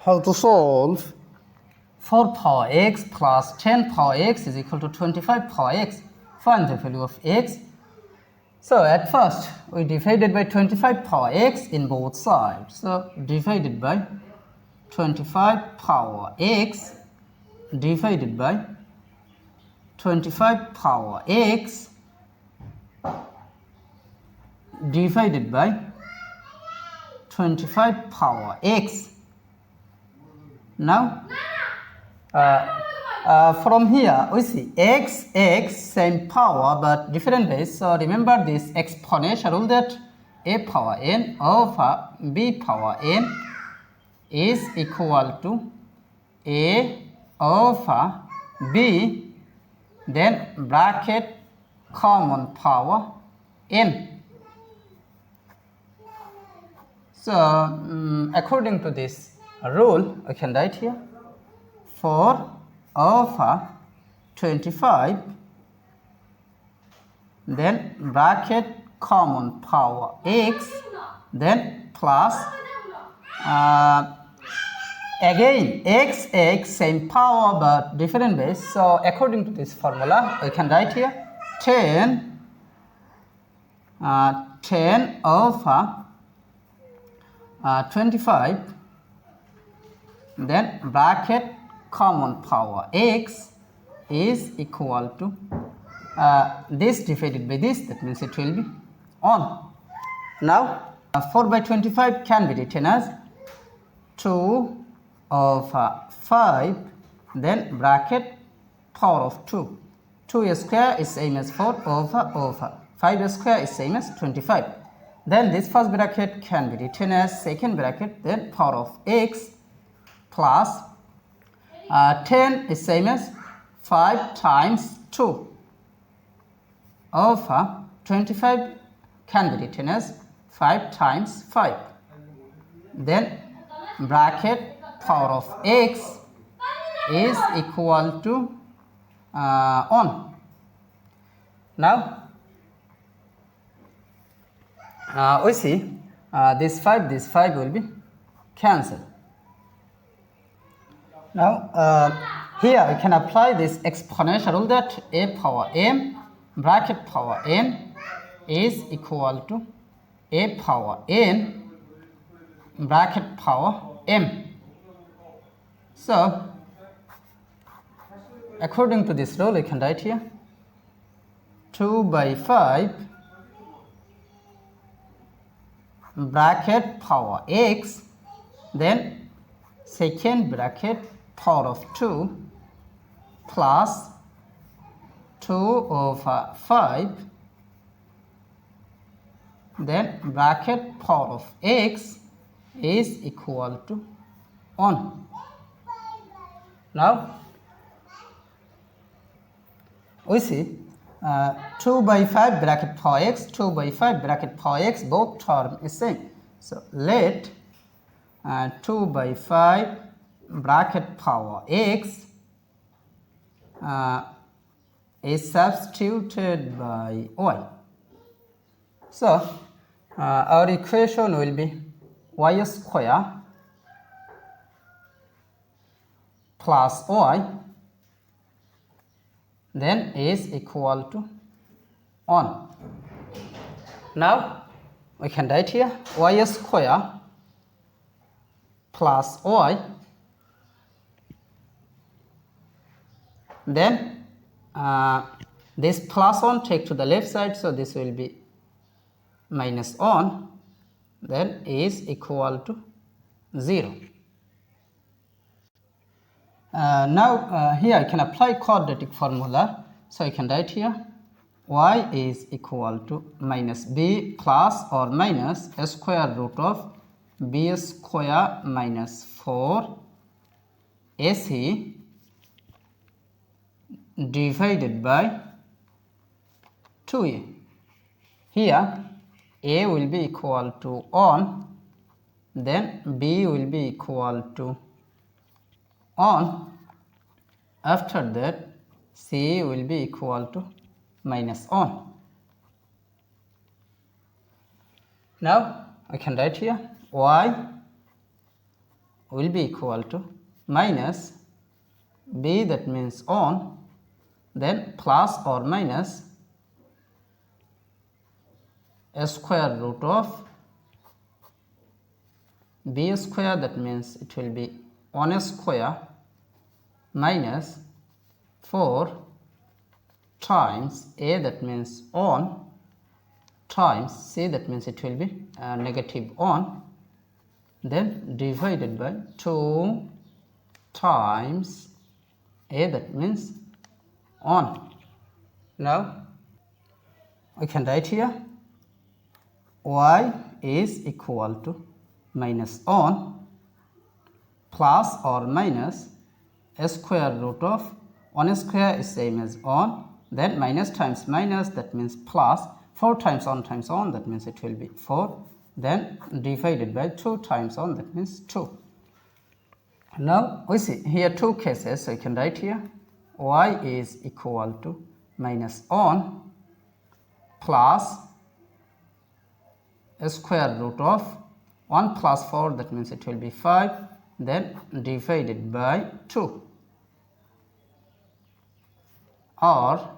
How to solve 4 power x plus 10 power x is equal to 25 power x. Find the value of x. So at first we divided by 25 power x in both sides. So divided by 25 power x divided by 25 power x divided by 25 power x. Now from here we see x same power but different base. So remember this exponential rule that a power n over b power n is equal to a over b, then bracket common power n. So according to this rule, I can write here 4 over 25, then bracket common power x, then plus again x same power but different base. So according to this formula, I can write here 10 over 25, then bracket common power x is equal to this divided by this, that means it will be on. Now 4 by 25 can be written as 2 over 5, then bracket power of 2. 2 square is same as 4 over 5 square is same as 25. Then this first bracket can be written as second bracket, then power of x plus 10 is same as 5 times 2 over 25 can be written as 5 times 5. Then bracket power of x is equal to on. Now we see this 5 will be cancelled. Now here I can apply this exponential rule that a power m bracket power n is equal to a power n bracket power m. So according to this rule I can write here 2 by 5 bracket power x, then second bracket power of 2 plus 2 over 5, then bracket power of x is equal to 1. Now we see 2 by 5 bracket power x, 2 by 5 bracket power x, both term is same. So let 2 by 5 bracket power x is substituted by y. So our equation will be y square plus y then is equal to 1. Now we can write here y square plus y, then this plus 1 take to the left side, so this will be minus 1, then is equal to 0. Now here I can apply quadratic formula, so I can write here y is equal to minus b plus or minus a square root of b square minus 4 ac divided by 2a. Here a will be equal to 1, then b will be equal to 1, after that c will be equal to minus 1. Now I can write here y will be equal to minus b, that means on, then plus or minus a square root of b square, that means it will be 1 square minus 4 times a, that means on, times c, that means it will be negative on, then divided by 2 times a, that means on. Now we can write here y is equal to minus on plus or minus a square root of 1 square is same as on, then minus times minus, that means plus, 4 times on, that means it will be 4, then divided by 2 times on, that means 2. Now we see here two cases, so you can write here y is equal to minus on plus a square root of 1 plus 4, that means it will be 5, then divided by 2, or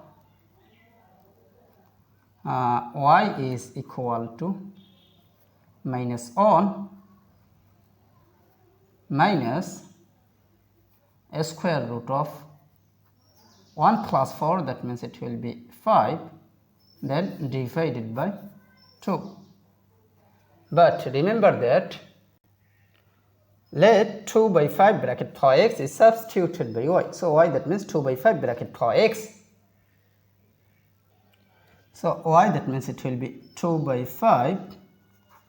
y is equal to minus on minus a square root of 1 plus 4, that means it will be 5, then divided by 2. But remember that let 2 by 5 bracket for x is substituted by y. So y, that means 2 by 5 bracket for x. So y, that means it will be 2 by 5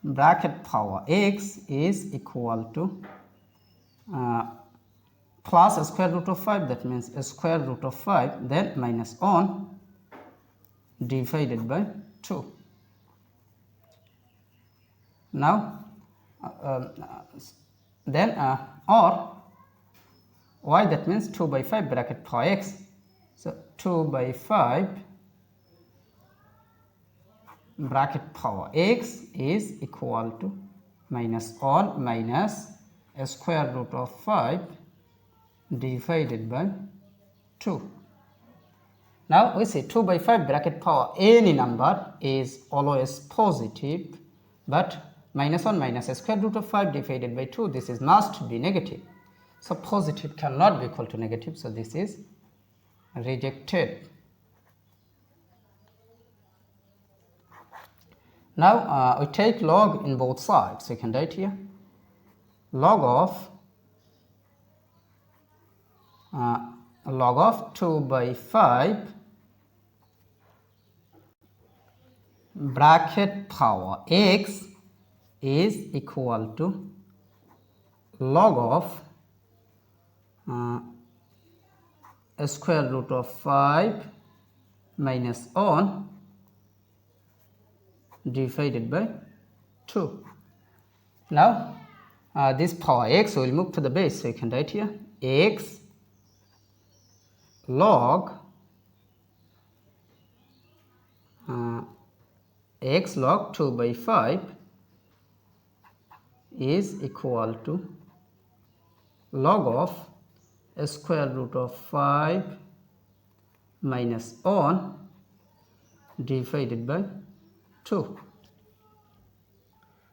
bracket power x is equal to plus a square root of 5, that means a square root of 5, then minus on divided by 2. Now then or y, that means 2 by 5 bracket for x. So 2 by 5 bracket power x is equal to minus on minus a square root of 5 divided by 2. Now we see 2 by 5 bracket power any number is always positive, but minus 1 minus a square root of 5 divided by 2, this is must be negative. So positive cannot be equal to negative, so this is rejected. Now we take log in both sides, so you can write here log of 2 by 5 bracket power x is equal to log of a square root of 5 minus on divided by 2. Now this power x will move to the base, so you can write here x log x log 2 by 5 is equal to log of a square root of 5 minus on divided by 2.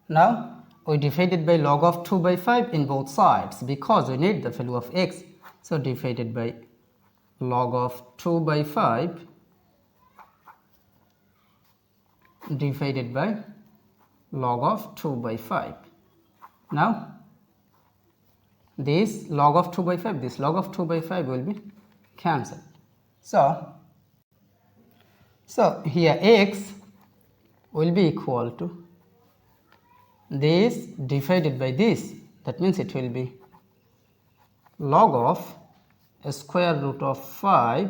Now we divided by log of 2 by 5 in both sides because we need the value of x. So divided by log of 2 by 5 divided by log of 2 by 5. Now this log of 2 by 5, this log of 2 by 5 will be cancelled. So here x will be equal to this divided by this, that means it will be log of a square root of 5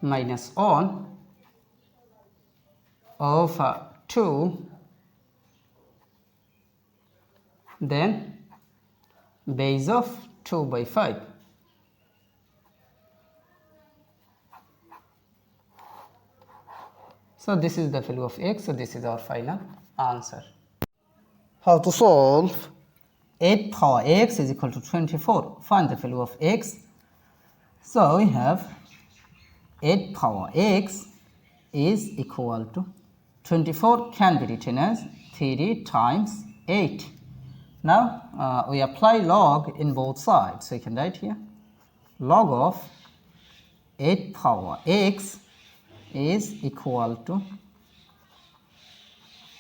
minus on over 2, then base of 2 by 5. So this is the value of x, so this is our final answer. How to solve 8 power x is equal to 24. Find the value of x. So we have 8 power x is equal to 24 can be written as 3 times 8. Now we apply log in both sides. So you can write here log of 8 power x is equal to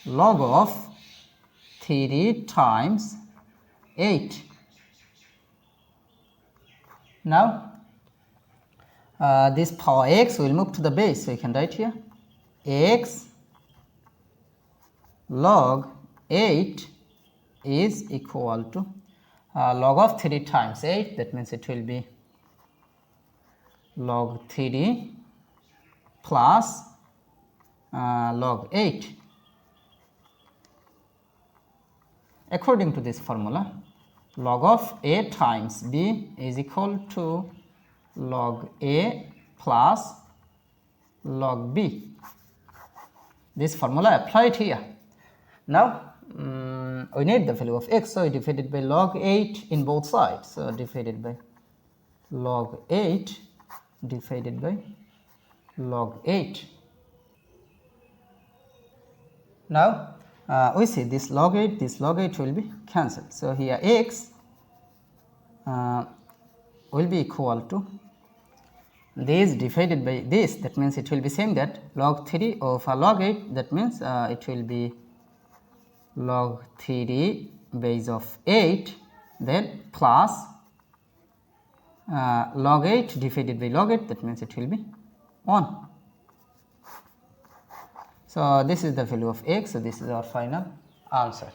log of 3 times 8. Now this power x will move to the base, so you can write here x log 8 is equal to log of 3 times 8, that means it will be log 3 plus log 8. According to this formula, log of a times b is equal to log a plus log b. This formula applied here. Now we need the value of x, so divided by log 8 in both sides. So divided by log 8 divided by log 8. Now we see this log 8 will be cancelled. So here x will be equal to this divided by this, that means it will be same that log 3 over log 8, that means it will be log 3 base of 8, then plus log 8 divided by log 8, that means it will be 1. So this is the value of x, so this is our final answer.